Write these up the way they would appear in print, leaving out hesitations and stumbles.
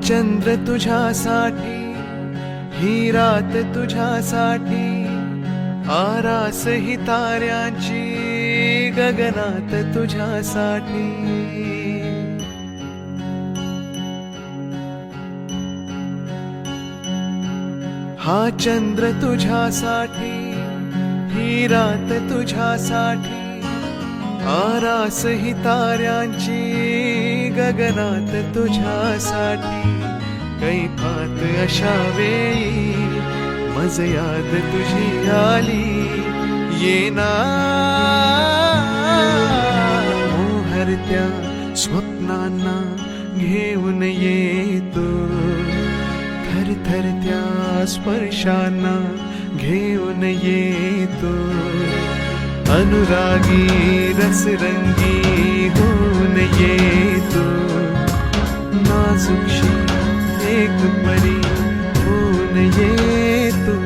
चंद्र तुझ्यासाठी, ही रात तुझ्यासाठी, आरास ही ताऱ्यांची गगनात तुझ्यासाठी. हा चंद्र तुझ्यासाठी, ही रात तुझ्यासाठी, आरास ही ताऱ्यांची गगनात तुझ्यासाठी. कैफात अशा वेळी मज याद तुझी आली, येना मोहरत्या स्वप्नांना घेऊन येतो, थरथरत्या स्पर्शांना घेऊन येतो. अनुरागी रसरंगी होऊन येतो, नाजुकशी एक परी होऊन येतो.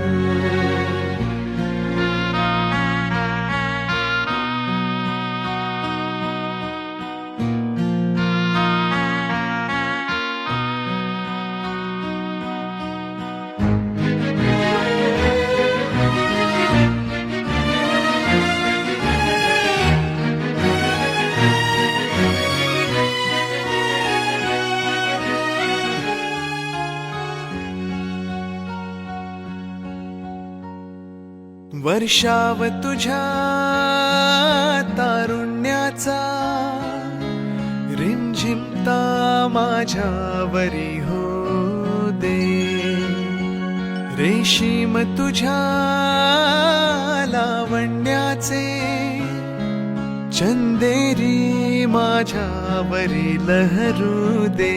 वर्षाव तुझ्या तारुण्याचा, रिमझिमता माझ्यावरी हो दे. रेशीम तुझ्या लावण्याचे, चंदेरी माझ्यावरी लहरू दे.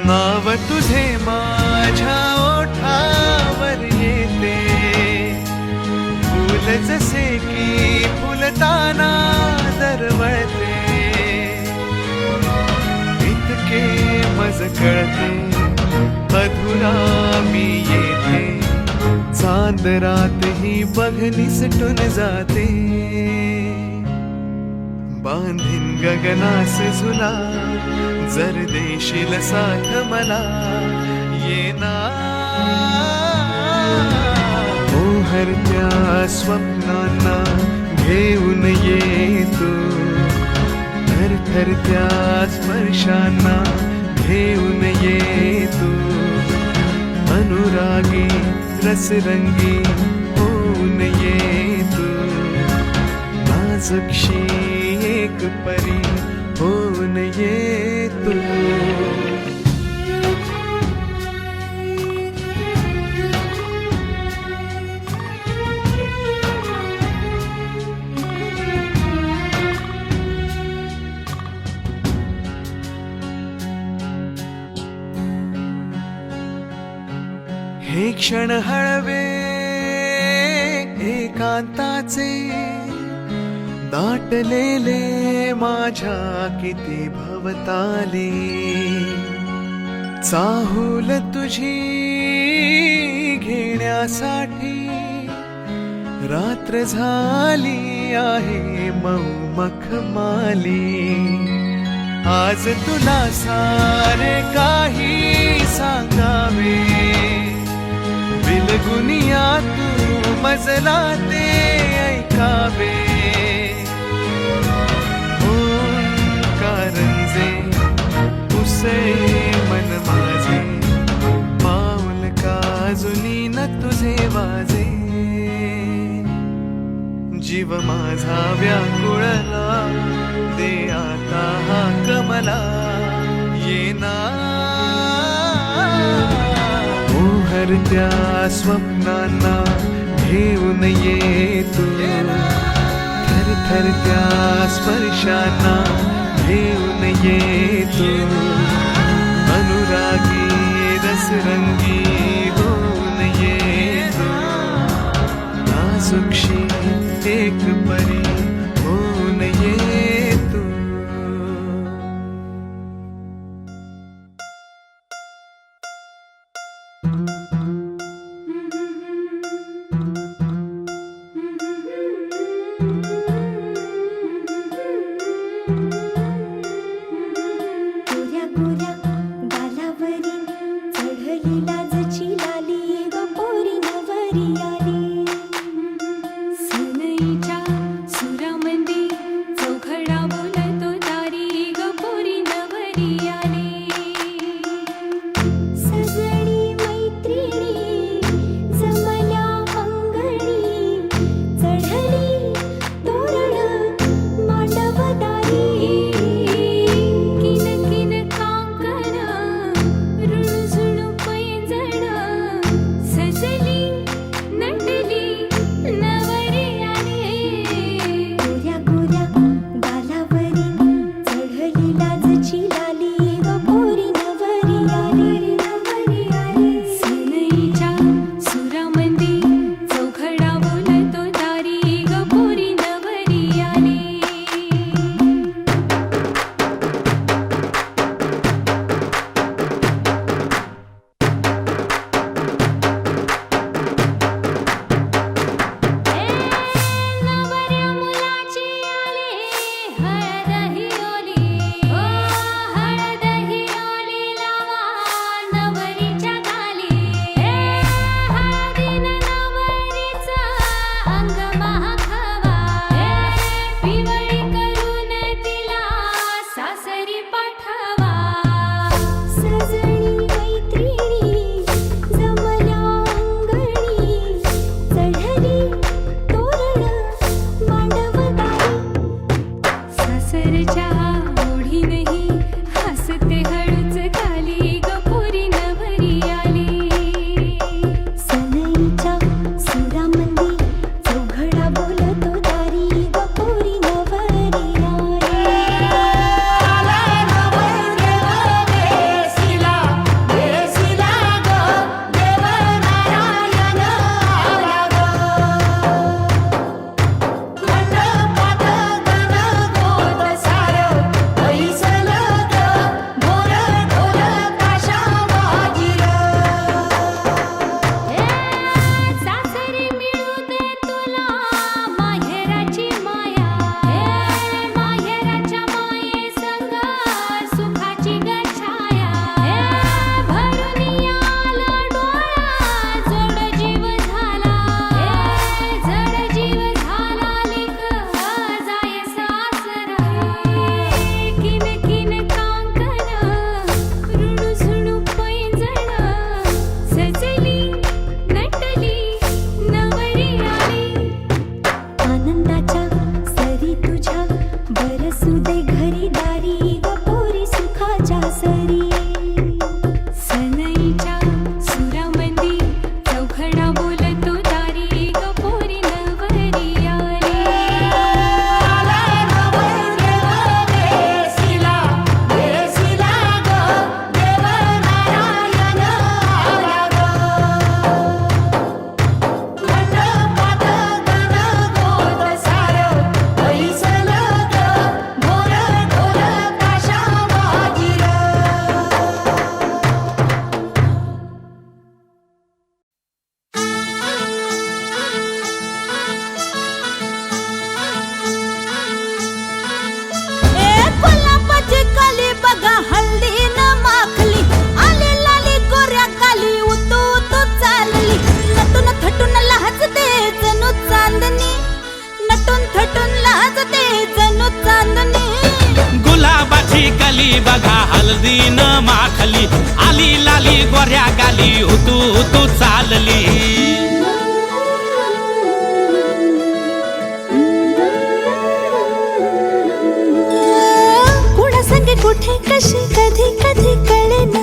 नाव तुझे माझ्या ओठावर येते, फुल जसे की फुलताना दरवळते. इतके मज कळते अधुरा मी येते, चांद रात ही बघ निसटून जाते. बांधीन गगनास झुला, जर देशील साथ मला, येना मोहरत्या स्वप्नांना घेऊन येतो, थरथरत्या स्पर्शांना घेऊन येतो. अनुरागी रसरंगी होऊन येतो, नाजुकशी एक परी होऊन येतो. हे क्षण हळवे एकांताचे, दाटलेले माझ्या किती भवताली. चाहूल तुझी घेण्यासाठी, रात्र झाली आहे मऊ मखमाली. आज तुला सारे काही सांगावे, बिलगुनिया तू मजला ते ऐकावे. कारंजे तुसे मन माझे, पाऊल काजुनी न तुझे वाजे. जीव माझा व्याकुळला, दे आता हा कमला, येना मोहरत्या स्वप्नांना घेऊन येतो, थरथरत्या स्पर्शांना घेऊन येतो. अनुरागी रसरंगी होऊन येतो, नाजुकशी एक परी होऊन येतो. गाली बघा हळदीन माखली, आली लाली गोऱ्या गाली हुतू हुतू चालली. कुणा संगे कुठे कशी कधी कधी कळेना,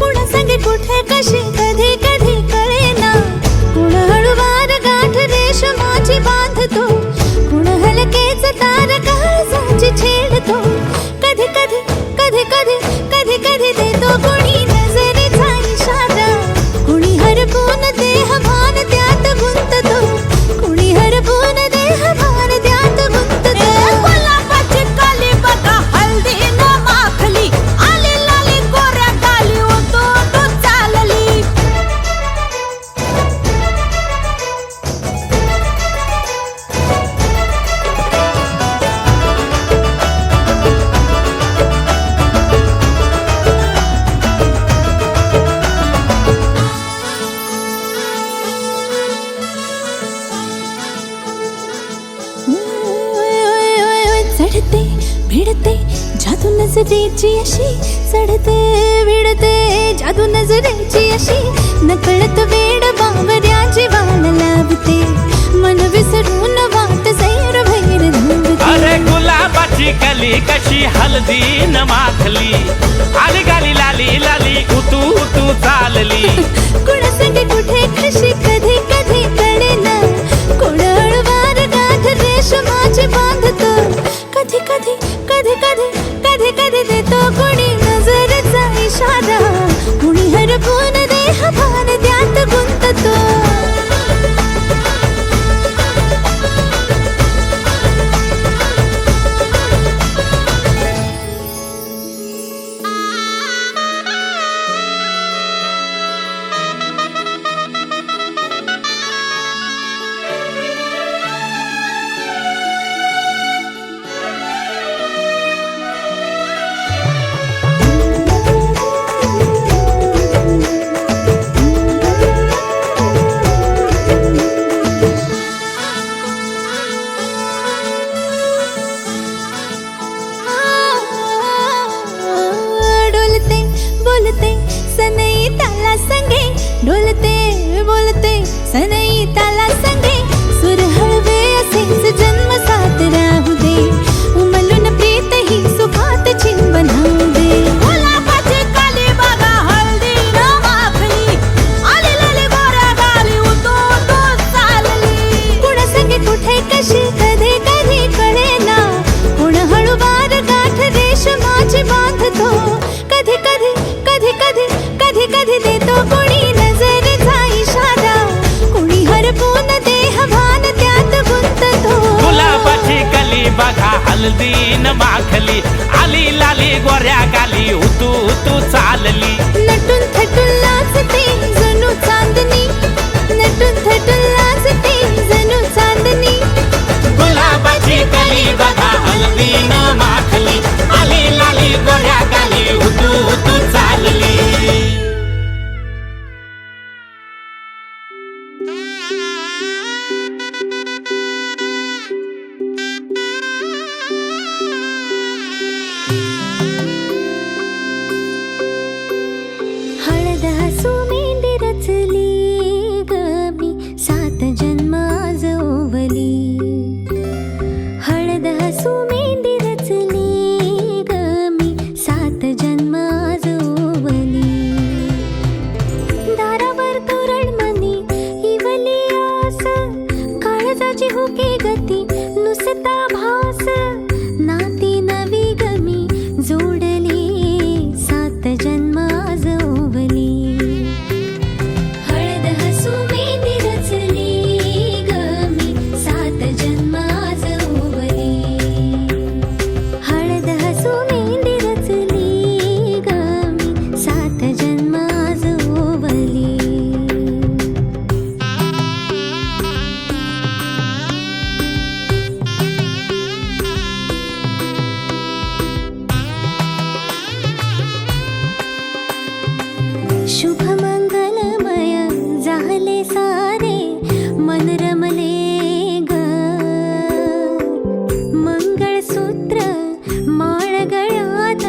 कुणा संगे कुठे कशी कधी कधी कळेना. कुण हळूवार गाठ रेशमाची बांधतो, कुण हलकेच तार काळजाची छेडतो. कधी कधी कधी कधी कधी कधी देतो कुणी नजरेचा इशारा, कुणी हरपून देह भान त्यात गुंततो, कुणी हरपून देह भान त्यात गुंततो. गुलाबाची काली बघा हळदीन माखली, आली लाली गोऱ्या गाली होतो तो चालली. चढते भिडते जादू नजरेची अशी, चढते भिडते जादू नजरेची अशी. नकळत वेड बावऱ्याची वाल लावते, मन विसरून वाट सैर भैर धावते. अरे गुलाबाची कली कशी हळदीन माखली, आली गाली लाली लाली हुतू हुतू चालली. कुणा संगे कुठे कशी कधी कधी कळेना, कुण हळूवार गाठ रेशमाची बांधतो. कधी कधी कधी कधी कधी कधी देतो कुणी नजरेचा इशारा, कुणी हरपून देह भान त्यात गुंततो. डोलते बोलते सनई ताला संगे, डोलते बोलते सनई ताला संगे. सुर हळवे असेच जन्म साथ राहू दे, उमलून प्रीत ही सुखात चिंबन होऊ दे. गुलाबाची काली बघा हळदीन माखली, आली लाली गोऱ्या गाली होतो तो चालली. कुणा संगे कुठे कशी कधी कधी कळेना, कुण हळूवार गाठ रेशमाची बांधतो. कधी कधी कधी कधी कधी कधी देतो कुणी नजरेचा इशारा, कुणी हरपून देह भान त्यात गुंततो. गुलाबाची कली बघा हळदीन माखली, आली लाली गोऱ्या गाली हुतू हुतू चालली. नटून थटून लाजते जणू चांदणी, नटून थटून लाजते जणू चांदणी. गुलाबाची कली बघा हळदीन माखली, आली लाली गोऱ्या गाली हुतू हुतू चालली. हळद हसू मेंढी रचली ग मी, 7 जन्म आज ओवली. हळद हसू मेंढी रचली ग मी, 7 जन्म आज ओवली. दारावर तोरणमणी इवली आस, काळजाची हुके गती नुसता भास. नाती नवी गमी जोडली, 7 जन्म आज ओवली. हळद हसू मेंढी रचली ग मी, 7 जन्म आज ओवली. हळद हसू मेंढी रचली ग मी, 7 जन्म आज ओवली. शुभ मंगलमय झाले सारे, मन रमले ग. मंगळसूत्र माळ गळ्यात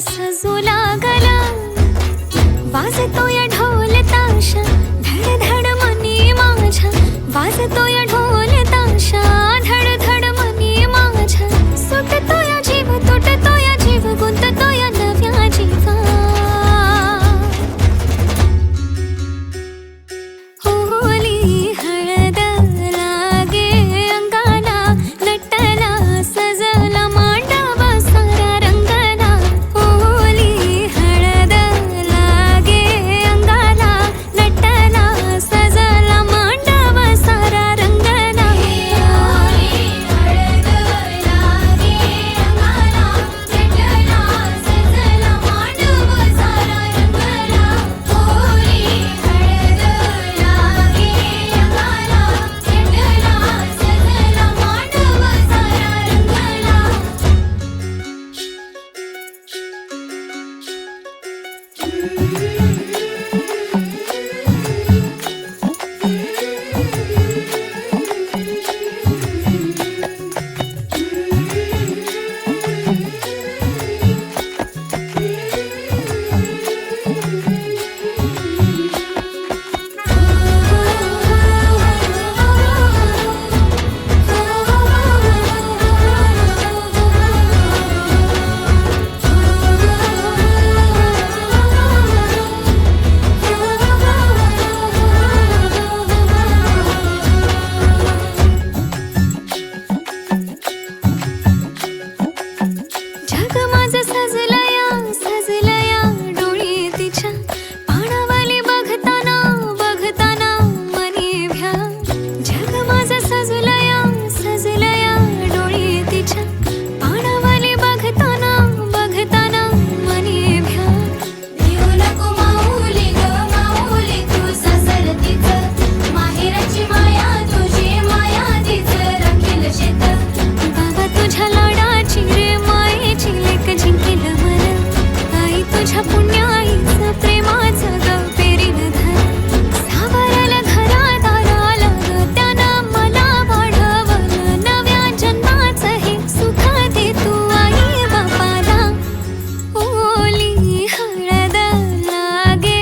सजू लागला वाजतोय ढोल ताशा धड धड मनी माझ्या वाजतोय ढोल ताशा धड धड मनी माझ्या सुटतोय जीव तुटतोय जीव गुंततोय नव्या जीवा होली हळद लागे अंगाला नटला सजला मांडव सारा रंगला होली हळद लागे अंगाला नटला सजला मांडव सारा रंगला होली हळद लागे अंगाला नटला सजला मांडव सारा रंगला होली हळद लागे अंगाला नटला सजला मांडव सारा रंगला जग माझं सजलया डोळी तिच्या पाणावाली बघताना बघताना मनी भ्या जग माझं सजलया डोळी तिच्या पाणावाली बघताना बघताना मनी भ्या देऊ नको माऊली ग माऊली तू सजलतीच माहेराची माया तुझी माया तीच राखील शेत बाबा तुझ्या लाडाची रे मायेची लेक जिंकेल मन आई तुझ्या पुण्याईचं प्रेमाचं ग पेरीन धन सावरल घरात आला ग त्यानं मला वाढवलं नव्या जन्माचं हे सुख दे तू आई बापाला होली हळद लागे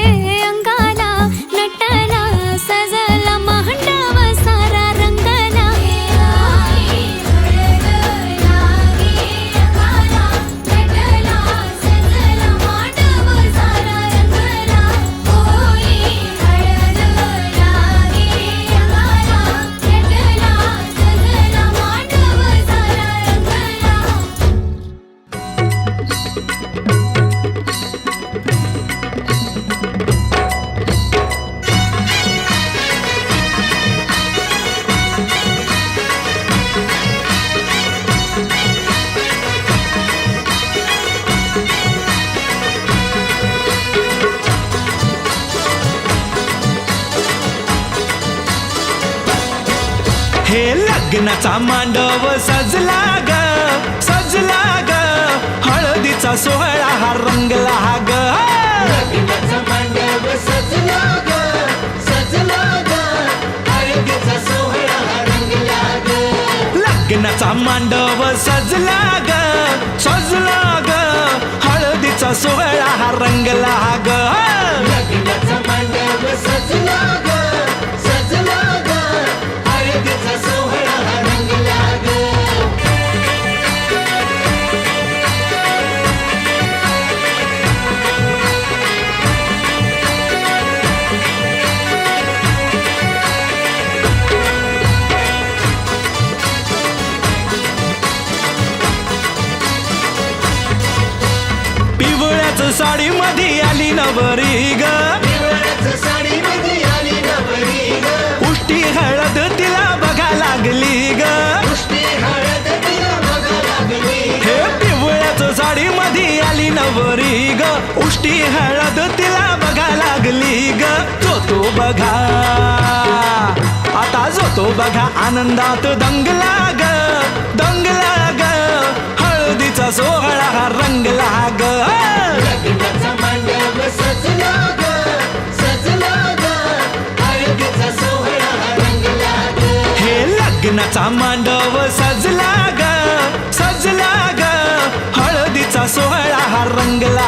अंगाला नटला सजला मांडव सारा रंगला होली हळद लागे अंगाला नटला सजला मांडव सारा रंगला होली हळद लागे अंगाला नटला सजला मांडव हे लग्नाचा मांडव सजला ग हळदीचा सोहळा हा रंगला ग लग्नाचा मांडव सजला ग हळदीचा सोहळा हा रंगला ग लग्नाचा मांडव सजला ग हळदीचा सोहळा हा रंगला ग लग्नाचा मांडव सजला ग हळदीचा सोहळा हा रंगला ग पिवळ्याच साडी मध्ये आली नवरी ग साडीमध्ये आली नवरी ग उष्टी हळद तिला बघा लागली ग उष्टी हळद तिला बघा लागली हे पिवळ्याच साडी मध्ये आली नवरी ग उष्टी हळद तिला बघा लागली ग जो बघा आता जो बघा आनंदात दंगला ग हळदीचा सोहळा हा रंगला ग लग्नाचा मांडव सजला ग हळदीचा सोहळा हा रंगला ग हे लग्नाचा मांडव सजला ग हळदीचा सोहळा हा रंगला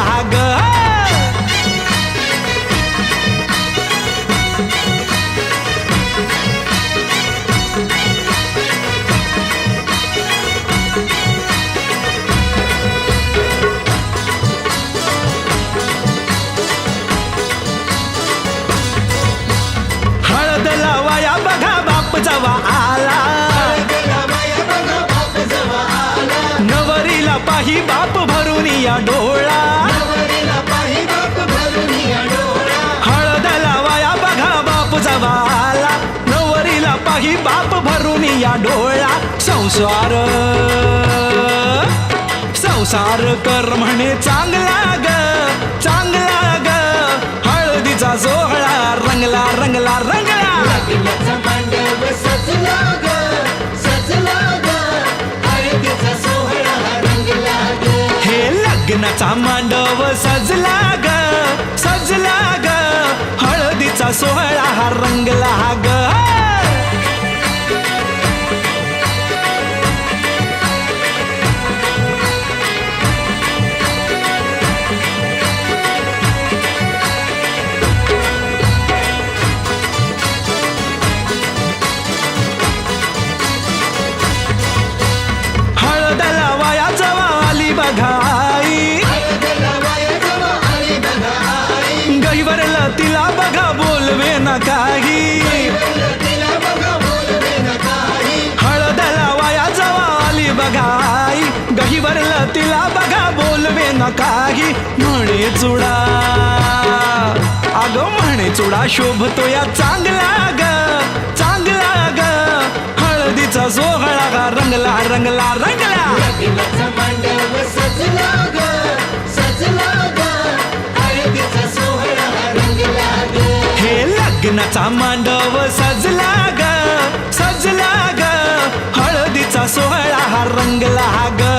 या डोळा नवरीला पाही बाप भरून या डोळा हळद लावाया बघा बाप जवाला नवरीला पाही बाप भरून या डोळा संसार संसार कर म्हणे चांगला ग चांगला ग हळदीचा सोहळा रंगला रंगला रंगला लग्नाचा मांडव सजला ग सजला ग हळदीचा सोहळा रंगला ग हे लग्नाचा मांडव सजला ग सजला ग हळदीचा सोहळा हा रंगला ग हळद लावाया जवा आली बघाई हळदीला वाया जवा आली बघा आई गैवरला तिला बघा बोलवे न काही तिला बघा बोलवे न काही हळद लावाया जवा आली बघाई गहिवरला तिला बघा बोलवे न काही म्हणे चुडा अगं म्हणे चुडा शोभतो या चांगला ग चांगला ग हळदीचा सोहळा गा रंगला रंगला रंगला लग्नाचा मांडव सजला ग सजला ग हळदीचा सोहळा रंगला ग हे लग्नाचा मांडव सजला ग सजला ग हळदीचा सोहळा हा रंगला ग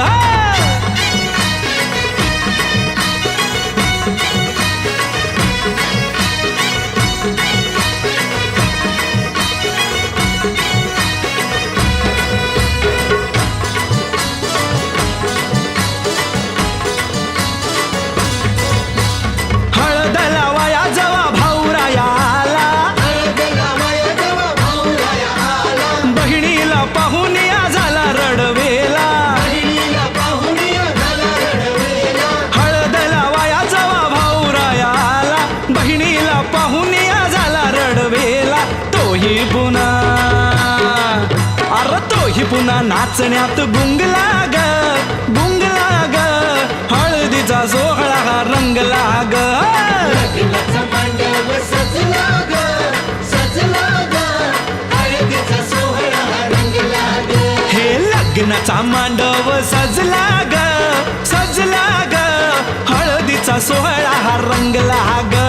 हळद लावाया जवा भाऊराया आला हळदीला वाया जवा भाऊराया आला बहिणीला पाहून या झाला रडवेला बहिणीला पाहून या झाला रडवेला हळद लावाया जवा भाऊराया आला बहिणीला पाहून या झाला रडवेला तोही पुन्हा अरे तोही पुन्हा नाचण्यात गुंगला ग गुंगला ग हळदीचा सोहळा हा रंगला ग लग्नाचा मांडव सजला ग सजला ग हळदीचा सोहळा रंगला ग हे लग्नाचा मांडव सजला ग सजला ग हळदीचा सोहळा हा रंगला ग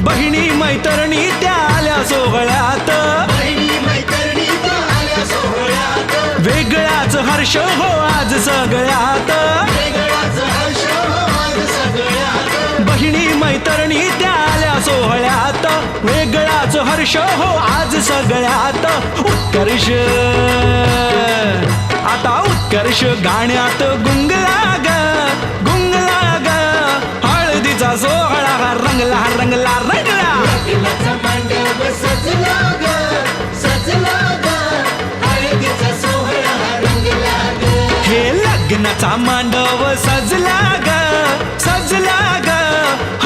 बहिणी मैत्रिणी त्या आल्या सोहळ्यात बहिणी मैत्रिणी आल्या सोहळ्यात वेगळाच हर्ष हो आज सगळ्यात वेगळाच हर्ष आज सगळ्यात बहिणी मैत्रिणी त्या आल्या सोहळ्यात वेगळाच हर्ष हो आज सगळ्यात उत्कर्ष आता उत्कर्ष गाण्यात गुंगला ग गुंगला ग हळदीचा सोहळा हा रंगला रंगला रंगला लग्नाचा मांडव सजला ग सजला ग हळदीचा सोहळा रंगला ग हे लग्नाचा मांडव सजला ग सजला ग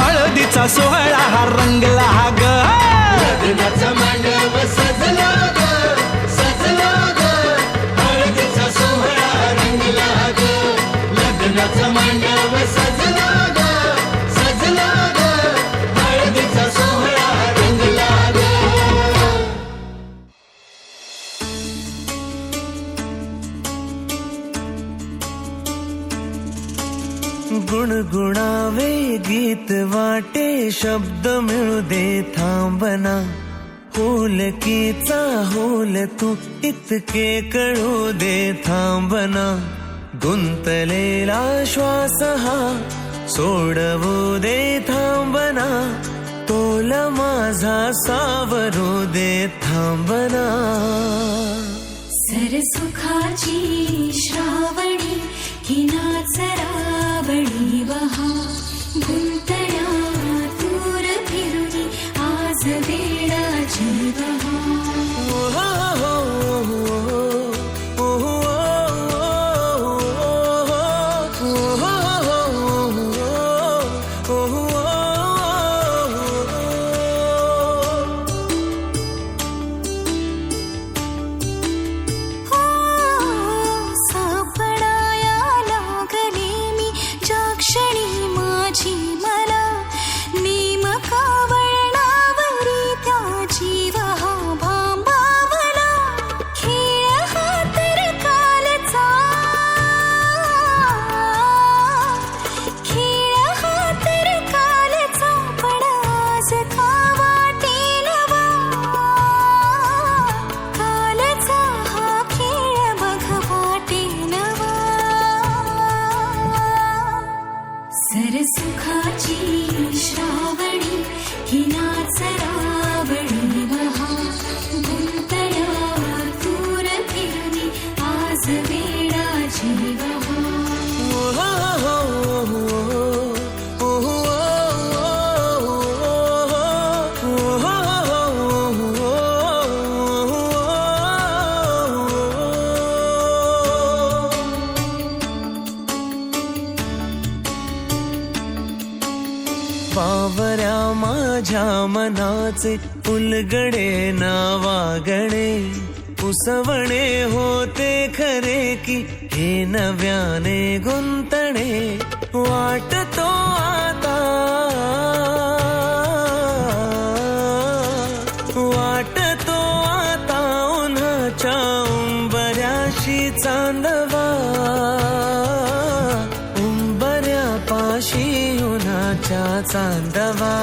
हळदीचा सोहळा हा रंगला ग लग्नाचा मांडव सजला ग सजला ग हळदीचा सोहळा रंगला ग लग्नाचा मांडव सजला ग सजला ग हळदीचा सोहळा रंगला ग गुणगुणावे गीत वाटे शब्द मिळू दे थांबना होलकीचा होल तू इतके कळू दे थांबना गुंतलेला श्वास हा सोडवू दे थांबना तोल माझा सावरू दे थांबना सरसुखाची श्रावणी ही नाचरावणी बहा गुंतण्या दूर फिरुनी आज वेळाची बहा जीव बावऱ्या माझ्या मनाचे उलगडे नावागडे उसवणे होते खरे की हे नव्याने गुंतणे वाटतो आता उन्हाच्या उंबऱ्याशी चांदवा उंबऱ्यापाशी उन्हाच्या चांदवा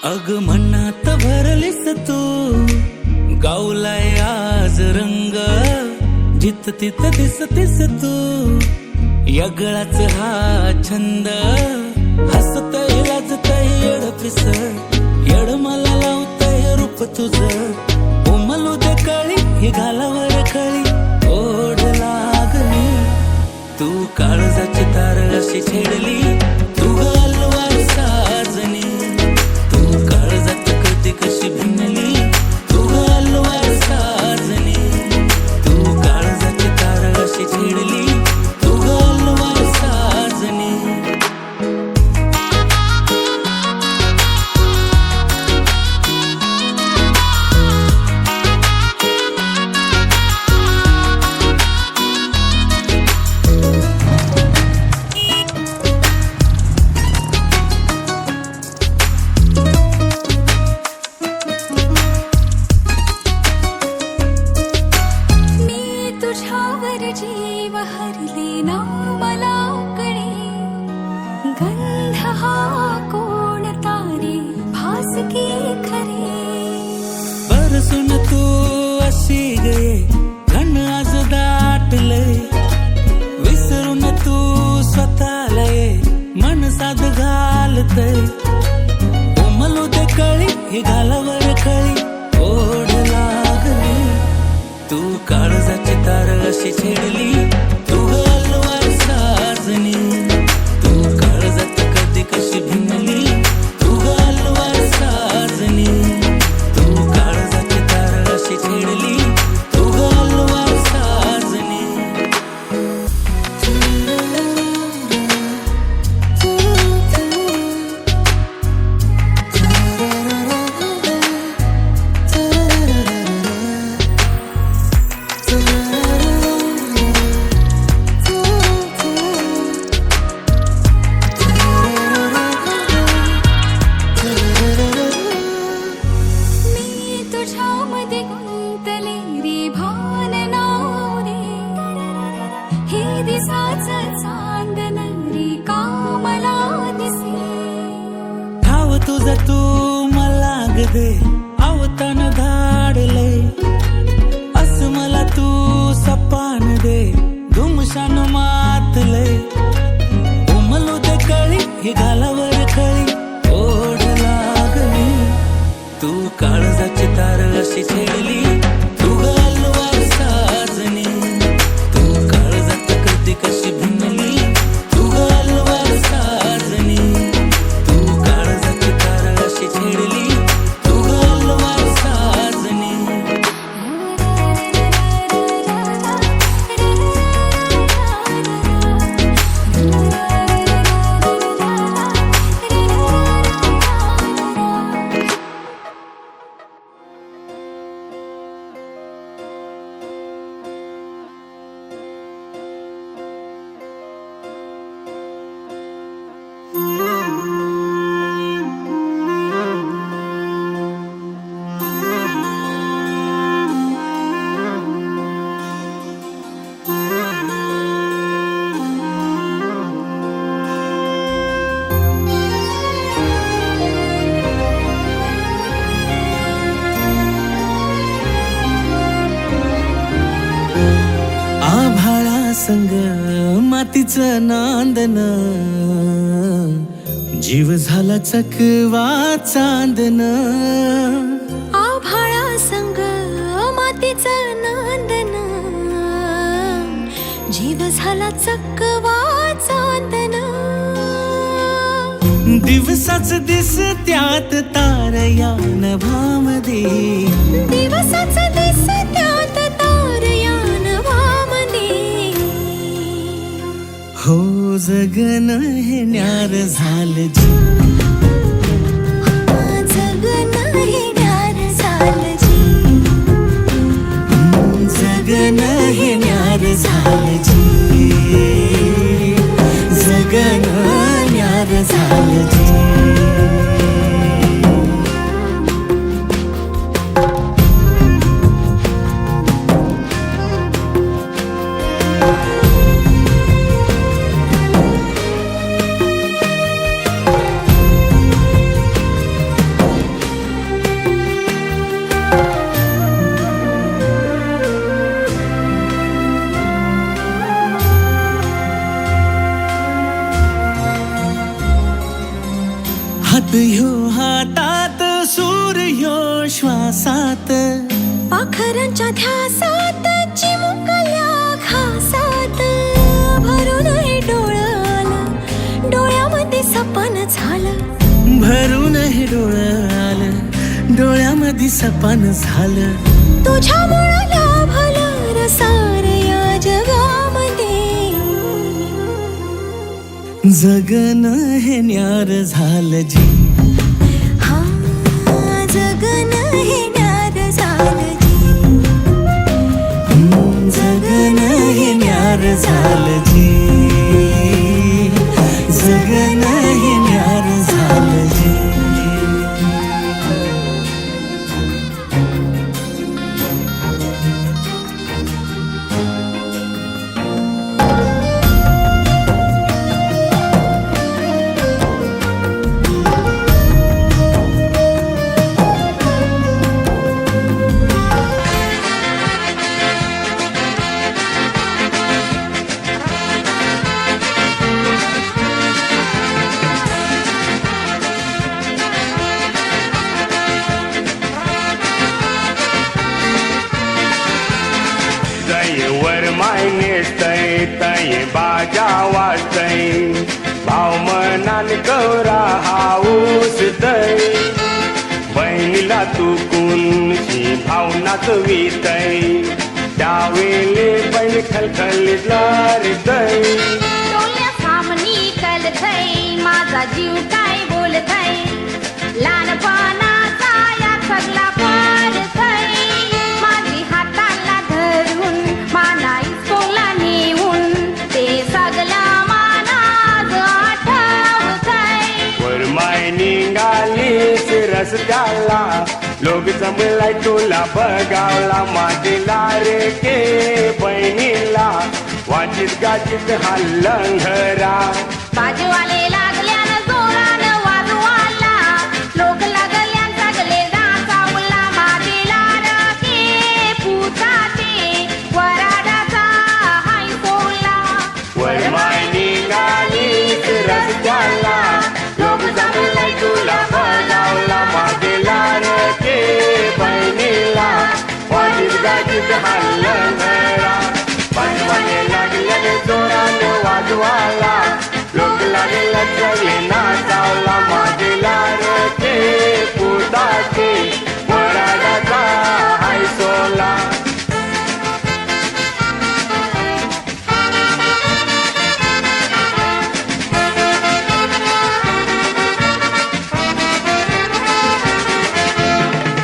अग मनात भरलीस तू गावलाय आज रंग जित तित दिसतीस तू यगळाच हा छंद हसतय लाजतय येडपिस येड मला लावतय रूप तुझं उमलू दे कळी ही घालावर कळी ओढ लागली तू काळजाची तार अशी छेडली तू गलवार साजनी कशी भिनली तू गलवार साजनी तू काळजाची तार अशी छेडली तू गलवार साजनी जीव हरले ना मला कळे गंध हा कोणता रे भासकी खरे बरसून तू अशी गे घन आज दाटले विसरून तू स्वतःला मन साध घालते उमलू दे कळी ही घालावर कळी ओढ लागली तू काळजाची तार अशी छेडली तू गलवार साजनी तू काळजात कधी कशी भिनली तू गलवार साजनी तू काळजाची तार अशी छेडली तू गलवार साजनी तुझ तू मला गदे आवतान धाडले अस मला तू सपान दे धुमशान मातले उमलू दे कळी ही घालावर कळी ओढ लागली तू काळजाची तार अशी छेडली तू गलवार साजनी तू काळजात कधी कशी भिनली तू गलवार साजनी छेडली तू गलवार साजनी संग मातीचं नांदन, जीव झाला चकवा चांदन. आभाळा संग मातीचं नांदन, जीव झाला चकवा चांदन. दिवसाच दिसत्यात तारया नभामध्ये, दिवसाच दिसत्यात तारया नभामध्ये. हो जगन हे न्यार झालं जी, जगन हे न्यार झालं जी, जगन हे न्यार झालं जी, जगन न्यार झालं जी. हात ह्यो हातात, सूर ह्यो श्वासात, पाखरांच्या ध्यासात, चिमुकल्या घासात. भरून हे डोळं आलं, डोळ्यामध्ये सपन झालं. भरून हे डोळं आलं, डोळ्यामध्ये सपन झालं. तुझ्यामुळं लाभलं रसार या जगामध्ये. जगन हे न्यार झालं जी, हा जगन हे न्यार झालं जी, जगन हे न्यार झालं जी, जगन हे न्यार झालं जी. माय नेसतय तय बाजा वाजतय, भाव मनान गौरा हाऊस दय. बहिणीला तू कुणशी भावनाच वितय, त्यावेळे बहीण खलखलीत लारतय. डोल्या सामनी कलतय, माझा जीव काय बोलतय, लहानपणाचा या सगळा पारतय. माझी हाताला धरून माना इस्कोला नेऊन, ते सगळं मानाज आठवतय. वर माय निघालीस रस्त्याला, लोक जमलाय तुला बघावला. माझी लाडके बहिणीला वाचित गाचित हा लंघरा. बाजूवाले लागल्यानं जोरानं वाजवाला, लोक लागल्यान सगळे नाचावला. माझे लाडके पुताचे वराडाचा हाय सोला. वर माय निघालीस रस्त्याला, लोक जमलाय तुला बघावला. माझे लाडके बहिणीला वाचित गाचित हा लंघरा. बाजूवाले लागल्याने जोरानं वाजवाला, लोक लागला सगळे नाचावला. माझे लाडके पुताचे वराडाचा हाय सोला.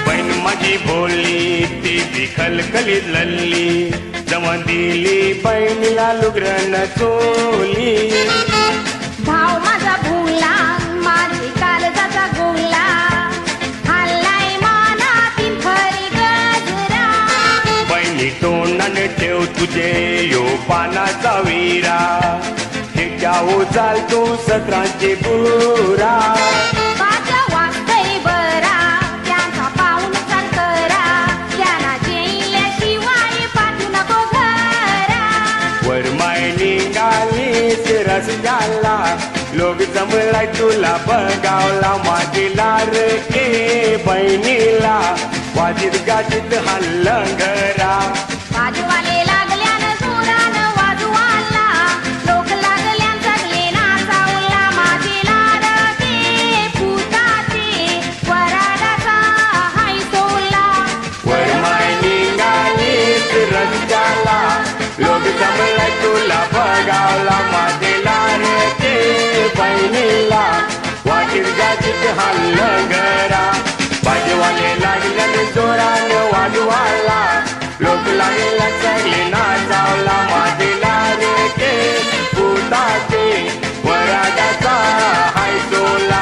बहीण माझी बोलली ती बी खलखलीत लल्ली, जमा दिली बहिणीला लुगरन चोली. भाव माझा भुला, माझे कालजाचा गोला, हल्लाय मानातील खरी गजरा. बहिणी तोंडाने ठेव तुझे यो पानाचा विरा, त्याच्या उचाल तू सत्रांची पुरा. माझ्या वाजतय बरा, त्यांचा पाऊल चाल करा, त्यांना जेल्याशिवाय पाठवू नको घरा. वर माय रस्त्याला लोक जमलाय तुला बघावला माझी लार ए बहिणीला वाजीत गाजीत हल्लंगरा बाजूवाले लागल्यानं जोरानं वाजवाला लोक लागल्यान सगळे नाचावला माझी लाडके पुताचे वराडाचा हाय सोला वरमाय निघालीत रस्त्याला लोक जमलाय तुला बघावला माझी लार ए बहिणीला वाजीत गाजीत हल्लंगरा बाजूवाले लागल्यानं जोरानं वाजवाला लोक लागला सगळे नाचावला माझीला रे के पुताचे वराडाचा हाय सोला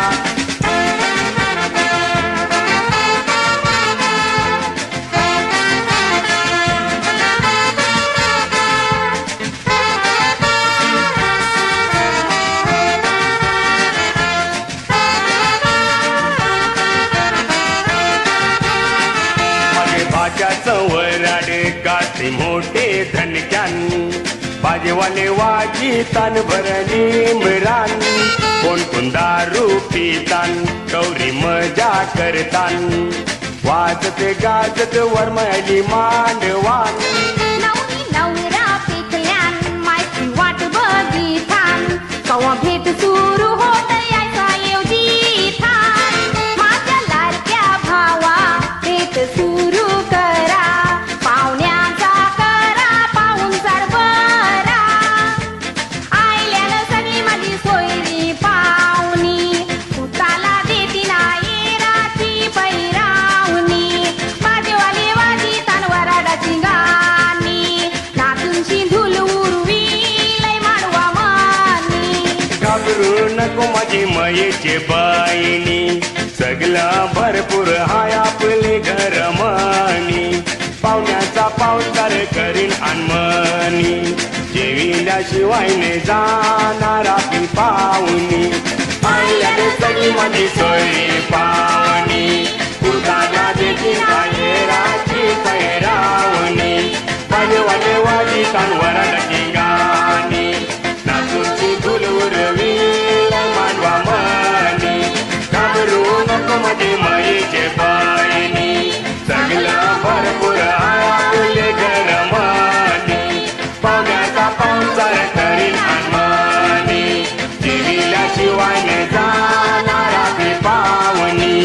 माझे भाच्याचं वराड गाते मोठे धनक्यान बाजेवाले वाजी तान भरणी मिरान कोण कोण दारू पितान गौरी मजा करतान वाजते गाजत वरमायली मांडवान नवरी नवरा पिकल्यान मायची वाट बघितान कवा भेट सुरू होत यायचा येवजी थान माझ्या लाडक्या भावा भेट सुरू करा पाहुण्याचा करा पाहुणचार बरा आयल्यानं सगळी माझी सोयरी पाहुणी पुताला देती नाही राती पैरावणी बाजेवाले वाजितान वराडाची गाणी नाचूनशी धुल उरवी लय माडवा मानी घाबरू नको माझी मयेचे बाईनी सगळं भरपूर हाय आपले घर मानी पाहुण्याचा पाहुणचार करीन अनमनी जेविल्याशिवाय ने जाणार आपली पाहुणी आईल्याने सगळी माझी सोयरी पाहुणी पुताला देती राची पैरावणी बाजूवाले वाजी वराडाची गाणी नाचूची धुल उरवी मानवा मनी घाबरू नको माझी मयेचे बाईनी सगळं भरपूर आहे आपले घर मानी पाहुण्याचा पाहुणचार करीन अनमनी जेविल्याशिवाय ने जाणार आपली पाहुणी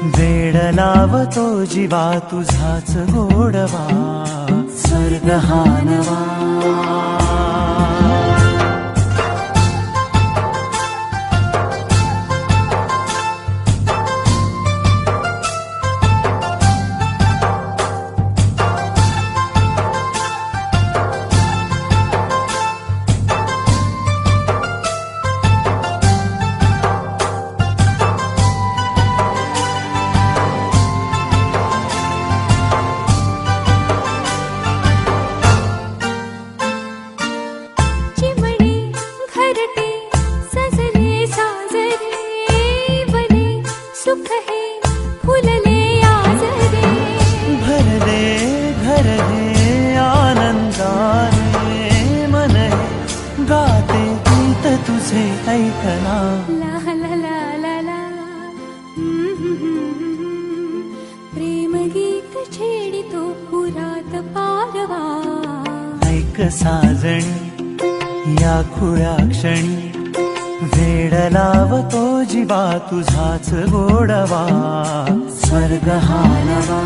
वेड लावतो जीवा तुझाच गोडवा स्वर्ग हा नवा चिमणे घरटे सजले साजरे वने सुख हे फुलले आजरे भरले घर हे आनंदाने मन हे गाते गीत तुझे ऐकना ला ला ला ला ला प्रेम गीत छेडितो पुरात पारवा ऐक साजणी या खुळ्या क्षणी वेड लावतो जीवा तुझाच गोडवा स्वर्ग हा नवा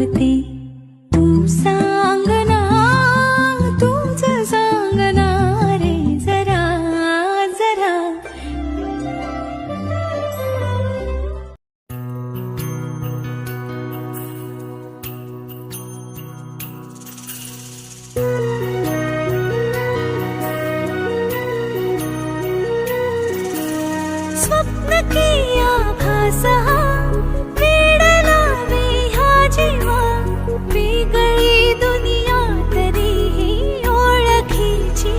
धावते तू सांगना तूच सांगना रे जरा जरा स्वप्न किया भासा वेड लावे ह्या जीवा वेगळी दुनिया तरीही ओळखीची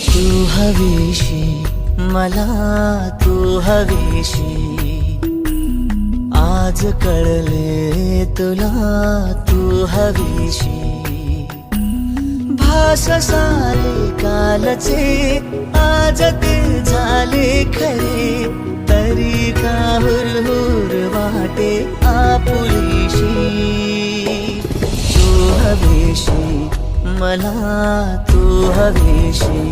तू हवीशी मला तू हवीशी आज कळले तुला तू हवीशी भास सारे कालचे आज ते झाले खरे तरी का हुरहुर वाटे आपुलीशी तू हवीशी मला तू हवीशी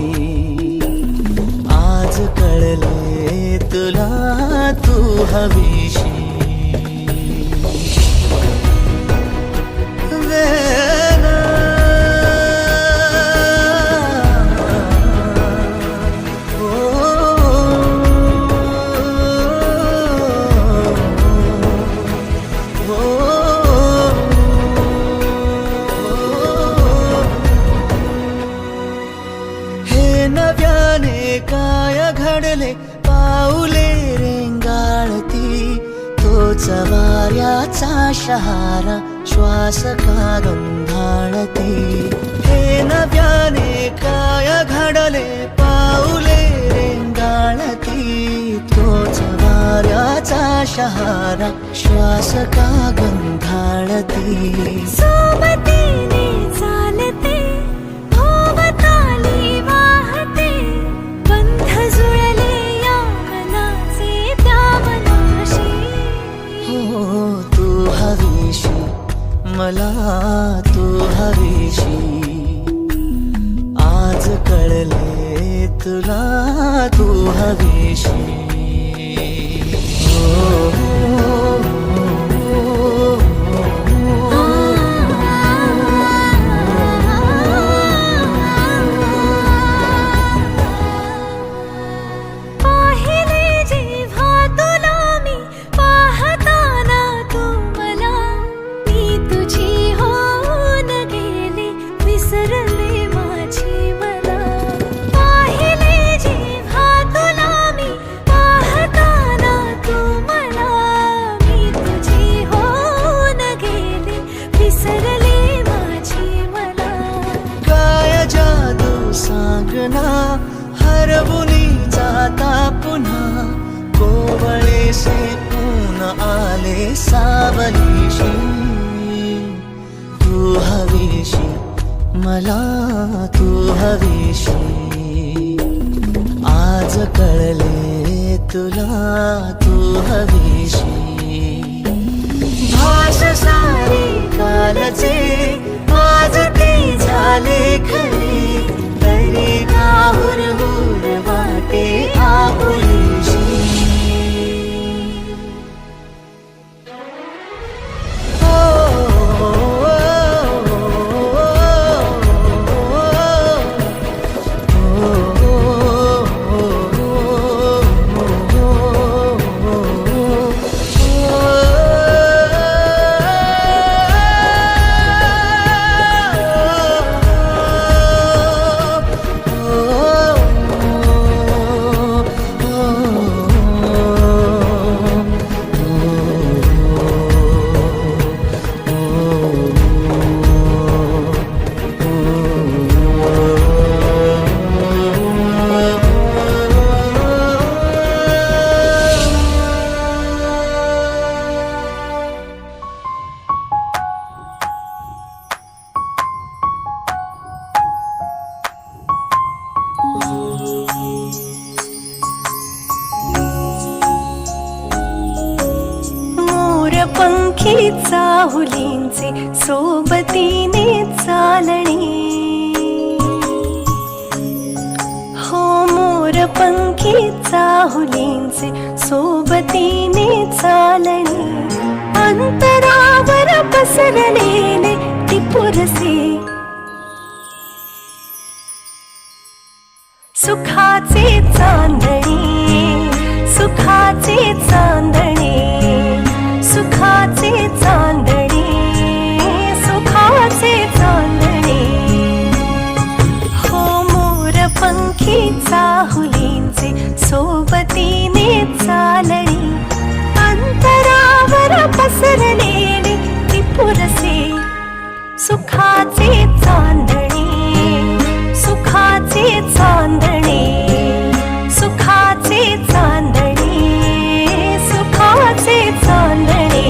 आज कळले तुला तू हवीशी वेना हे नव्याने काय घडले पाऊले रेंगाळती तोच वाऱ्याचा शहारा श्वास का गंधाळते हे नव्याने काय घडले पाऊले रेंगाळती तोच वाऱ्याचा शहारा श्वास का गंधाळते सोबतीने चालते भोवताली वाहते बंध जुळले या मनाचे त्या मनाशी हो तू हवीशी मला तू हवीशी आज कळले तुला तू हवीशी पाहिले जेव्हा तुला मी पाहताना तू मला मी तुझी होऊन गेले विसरले माझी मला पाहिले जेव्हा तुला मी पाहताना तू मला मी तुझी होऊन गेले विसरले माझी मला काय जादू सांगना हरवुनी जाता पुन्हा कोवळे से ऊन आले सावलीशी तू हवीशी मला तू हवीशी आज कळले तुला तू हवीशी भास सारे कालचे आज ते झाले खरे तरी का हुरहुर वाटे आपुलीशी पंखी चाहुलींचे सोबतीने चालणे हो मोर मोरपंखी चाहुलींचे सोबतीने चालणे अंतरावर पसरलेले टिपुरसे सुखाचे चांदणे सुखाचे चांदणे सुखाचे चांदणे सुखाचे चांदणे हो मोरपंखी चाहुलींचे सोबतीने चालणे अंतरावर पसरलेले टिपुरसे सुखाचे चांदणे सुखाचे चांदणे सुखाचे चांदणे सुखाचे चांदणे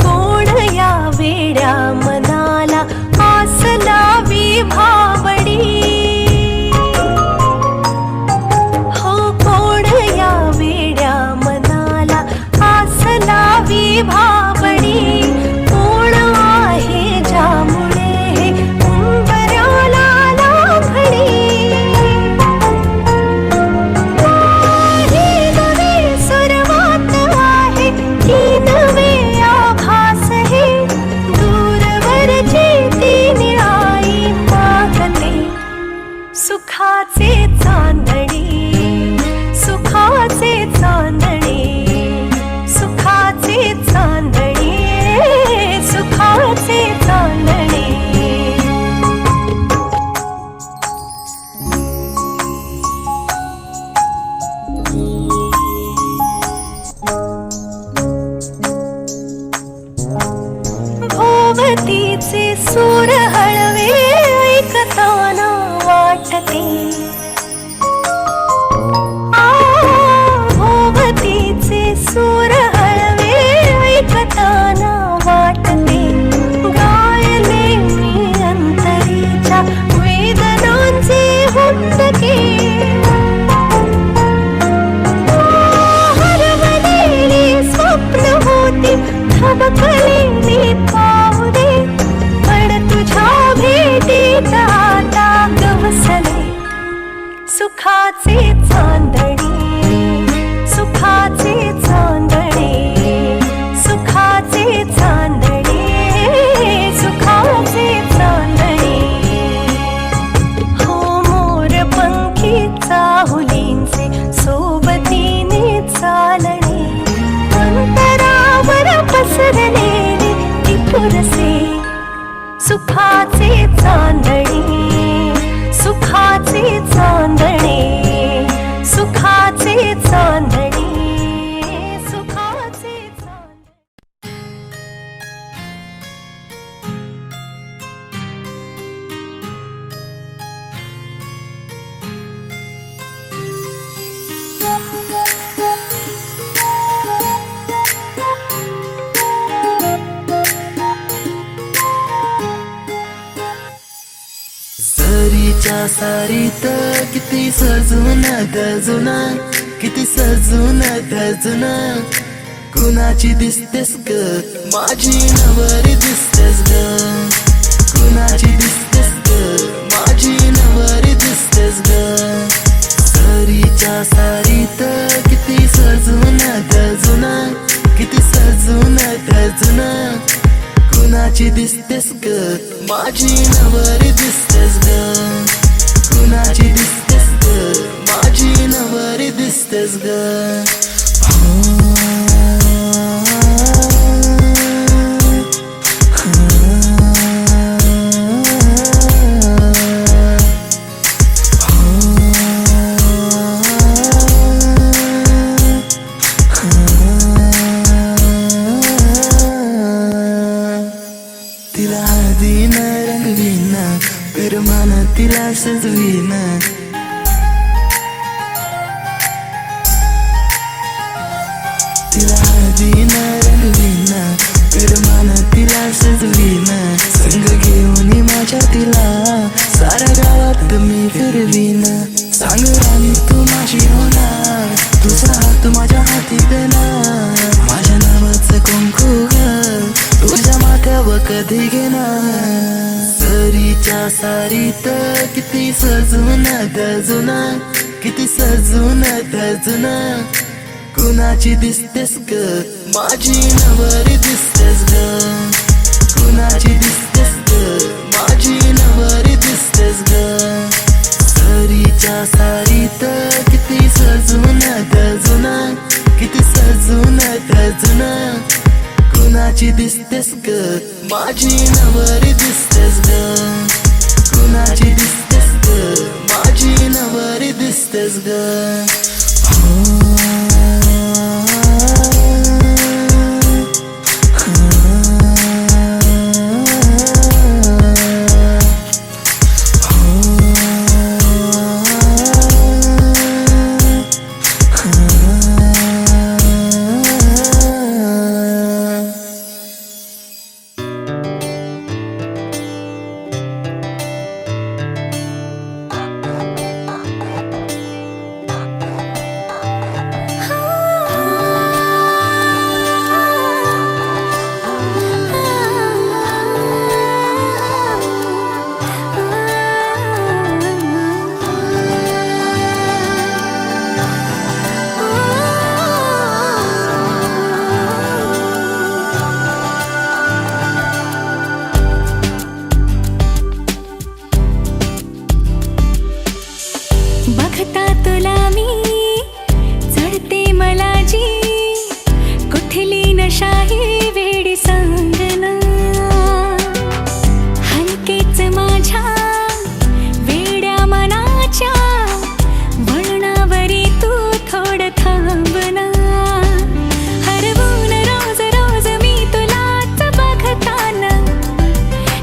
कोण या वेड्या मनाला आस लावी भावडी हो कोण या वेड्या मनाला आस लावी भावडी कोण आहे ज्यामुळे हे उंबऱ्याला लाभडी ही नवी सुरुवात आहे ही नवे आभास हे दूरवरची ती निळाई मागते सुखाचे चांदणे सुखाचे चांदणे सुखाचे चांदणे सुखाचे चांदणे भोवतीचे सूर हळवे ऐकताना वाटते भोवतीचे सूर हळवे ऐकताना वाटते गायले मी अंतरीच्या वेदनांचे हुंदके हरवलेली स्वप्न होती थबकलेली पावले पण तुझ्या भेटीत आता गवसले सुखाचे चांदणे सुखाचे चांदणे सुखाचे चांदणे सुखाचे चांदणे हो मोरपंखी चाहुलींचे सोबतीने चालणे अंतरावर पसरलेले टिपुरसे सुखाचे चांदणे सुखाचे चांदणे सुखाचे चांदणे सुखाचे चांदणे सरीच्या सारीत किती सजून गजुना किती सजून गजुना कुणाची दिसतेस ग माझी नवरी दिसतेस ग कुणाची दिसतेस ग माझी नवरी दिसतेस ग सरीच्या सारीत किती सजून गजुना किती सजून गजुना कुणाची दिसतेस ग माझी नवरी दिसतेस ग कुणाची दिसतेस ग माझी नवरी दिसतेस ग तिला हळदीन रंगवीन पिरमान तिला सजवीन तिला हळदीन रंगवीन पिरमान तिला सजवीन संग घेऊन माझ्या तिला साऱ्या गावात मी फिरवीन सांग राणी तू माझी होणार, तुझा हात माझ्या हाती देणार, माझ्या नावाचं कुंकू ग तुझ्या माथ्यावर कधी घेणार. सरीच्या सारीत किती सजून गजुना, किती सजून गजुना, कुणाची दिसतेस ग माझी नवरी दिसतेस ग, कुणाची दिसतेस ग माझी नवरी दिसतेस ग. सरीच्या सारीत किती सजून गजुना, किती सजून गजुना, कुणाची दिसतेस ग माझी नवरी दिसतेस ग, कुणाची दिसतेस ग माझी नवरी दिसतेस ग. बघता तुला मी चढते मला जी, कुठली नशाही वेडी सांगना, हलकेच माझ्या वेड्या मनाच्या वळणावरी तू थोडं थांबना. हरवून रोज रोज मी तुलाच बघताना,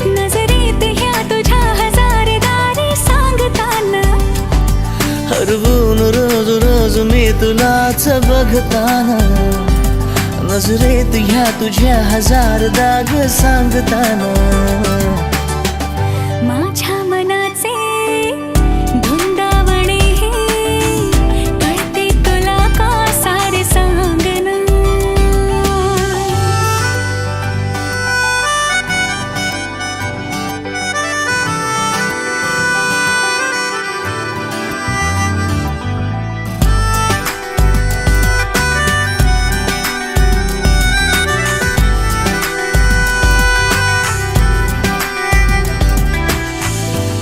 नजरेत ह्या तुझ्या हजार दारी सांगताना. हरवून रोज रोज मी तुलाच बघताना, नजरेत ह्या तुझ्या हजार दाग सांगताना. माझ्या मनाचे धुंदावणे कळते तुला का सारे सांगना.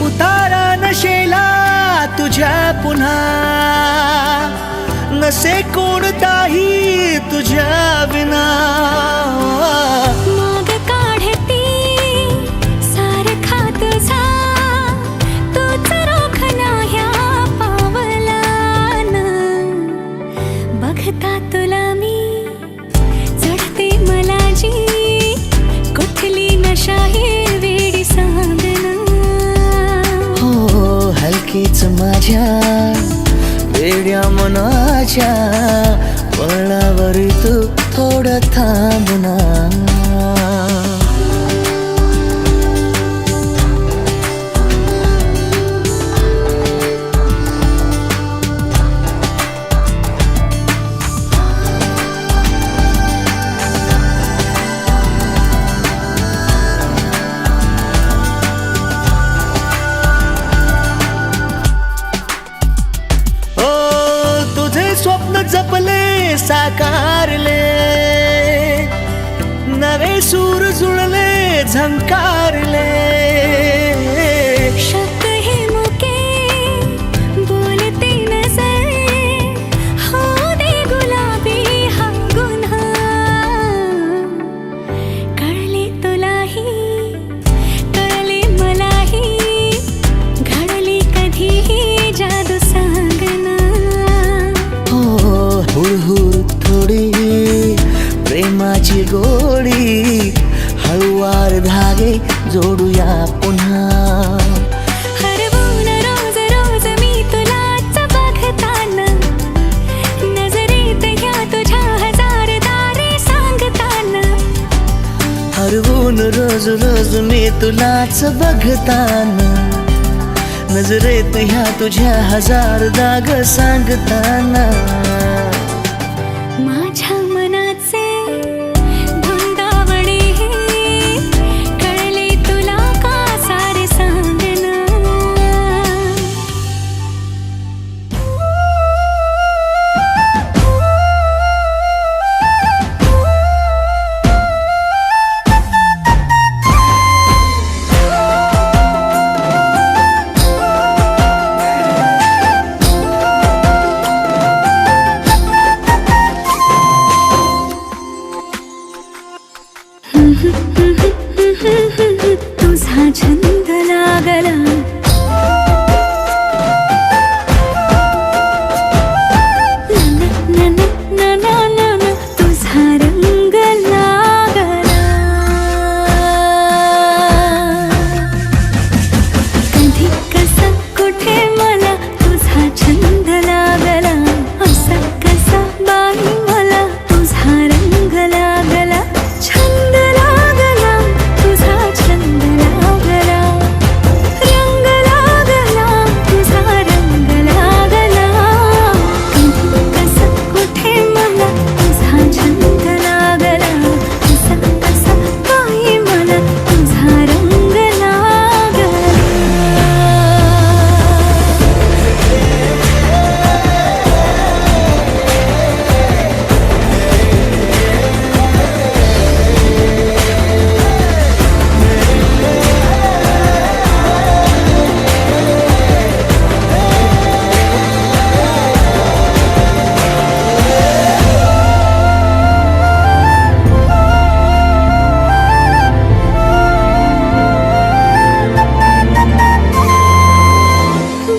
उतारा नशेला तुझ्या पुन्हा, नसे कोणताही तुझ्या विना. माग काढती सारखा तुझा, तूच रोखला ह्या पावलाना. बघता तुला मी चढते मला जी, कुठली नशाही वेडी सांगना. हो हलकीच माझ्या वेड्या मनाच्या वळणावर तू थोडं थांबना. स्वप्न जपले साकारले, नवे सूर जुळले झंकारले. शब्द हे मुके बोलते नजर, हो दे गुलाबी हा गुन्हा. कळले तुलाही कळले मलाही, घडली कधीही जादू सांगना. हुळहुळ थोडी प्रेमाची गोडी, हळुवार धागे जोडूया पुन्हा. हरवून रोज रोज मी तुलाच बघताना, नजरेत ह्या तुझ्या हजार दारी सांगताना. हरवून रोज रोज मी तुलाच बघताना, नजरेत ह्या तुझ्या हजार दाग सांगताना माझ्या मनाचे धुंदावणे कळले तुला का सारे सांगना तुझा छंद लागला न न न न न न तुझा रंग लागला कधी कसा कुठे मला तुझा छंद लागला असा कसा बाई मला तुझा रंग लागला छंद लागला तुझा छंद लागला रंग लागला तुझा रंग लागला कधी कसा कुठे मला तुझा छंद लागला असा कसा बाई मला तुझा रंग लागला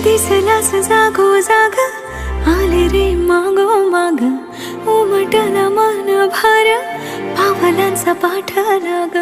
दिसलास जागो जाग आले रे मागो माग उमटला मन भार पावलांचा पाठ लाग